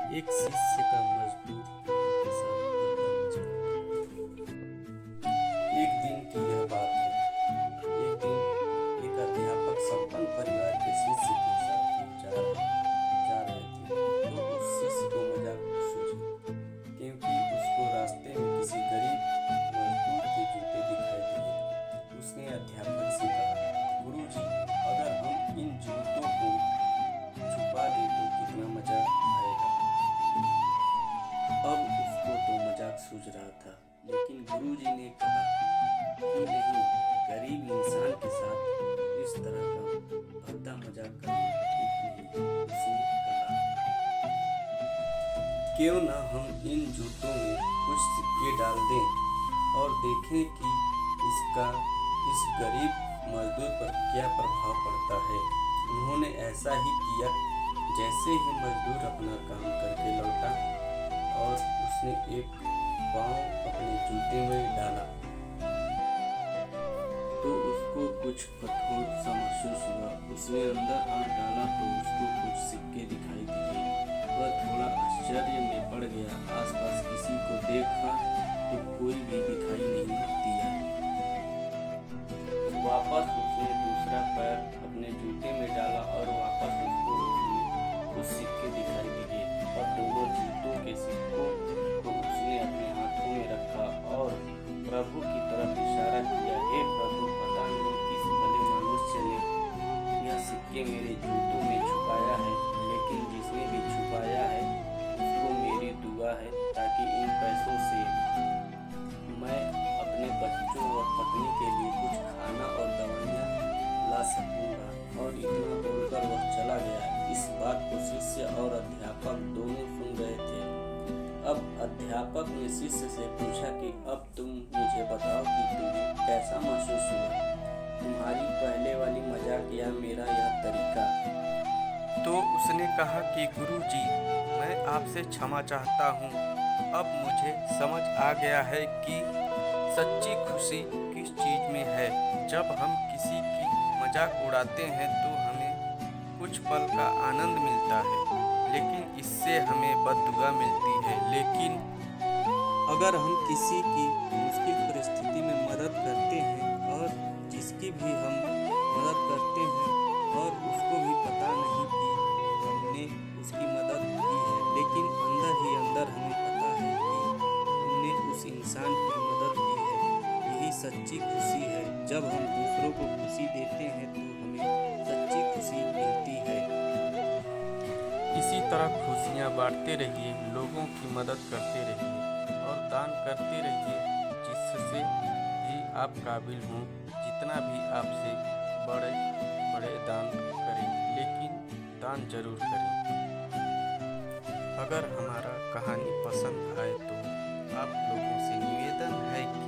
एक शिष्य का मजदूर के साथ बदला मजाक। एक दिन की यह बात है। एक दिन एक अध्यापक संपन्न परिवार के शिष्य के साथ जा रहे थे, तो उस शिष्य को मजाक सूझी, क्योंकि उसको रास्ते में किसी गरीब मजदूर के जूते दिखाई दिए। उसने अध्यापक से कहा, गुरुजी, अगर हम इन जूतों को छुपा दें तो कितना मजा आएगा। अब उसको तो मजाक सूझ रहा था, लेकिन गुरुजी ने कहा कि नहीं, गरीब इंसान के साथ इस तरह का भद्दा मजाक करना ठीक नहीं। उसने कहा, क्यों ना हम इन जूतों में कुछ सिक्के डाल दें और देखें कि इसका इस गरीब मजदूर पर क्या प्रभाव पड़ता है। उन्होंने ऐसा ही किया। जैसे ही मजदूर अपना काम करके लौटा और उसने एक पाँव अपने जूते में डाला, तो उसको कुछ कठोर सा महसूस हुआ। उसने अंदर हाथ डाला तो उसको कुछ सिक्के दिखाई दिए। वह थोड़ा आश्चर्य में पड़ गया। आसपास किसी को देखा तो कोई भी दिखाई नहीं दिया। वापस उसने दूसरा पैर अपने जूते में डाला और वापस उसको उसमें कुछ सिक्के दिखाई दिए। और दोनों जूतों के सिक्कों को उसने अपने हाथों में रखा और प्रभु की तरफ इशारा किया, हे प्रभु, पता नहीं किस भले मनुष्य ने यह सिक्के मेरे जूतों में छुपाया है, लेकिन जिसने भी छुपाया है उसको मेरी दुआ है, ताकि इन पैसों से मैं अपने बच्चों और पत्नी के लिए कुछ खाना और दवाइयाँ ला सकूँगा। और इतना बोलकर वह चला गया। इस बात को शिष्य और अध्यापक दोनों सुन रहे थे। अब अध्यापक ने शिष्य से पूछा कि अब तुम मुझे बताओ कि तुम्हें कैसा महसूस हुआ, तुम्हारी पहले वाली मजाक या मेरा यह तरीका। तो उसने कहा कि गुरुजी, मैं आपसे क्षमा चाहता हूँ। अब मुझे समझ आ गया है कि सच्ची खुशी किस चीज़ में है। जब हम किसी की मजाक उड़ाते हैं तो हमें कुछ पल का आनंद मिलता है, लेकिन इससे हमें बददुआ मिलती है। लेकिन अगर हम किसी की मुश्किल परिस्थिति में मदद करते हैं और जिसकी भी हम मदद करते हैं और उसको भी पता नहीं कि हमने उसकी मदद की है, लेकिन अंदर ही अंदर हमें पता है कि हमने उस इंसान की मदद की है, यही सच्ची खुशी है। जब हम दूसरों को खुशी देते हैं तो हमें सच्ची खुशी मिलती है। इसी तरह खुशियाँ बांटते रहिए, लोगों की मदद करते रहिए और दान करते रहिए, जिससे भी आप काबिल हों। जितना भी आपसे बड़े बड़े दान करें, लेकिन दान जरूर करें। अगर हमारा कहानी पसंद आए तो आप लोगों से निवेदन है कि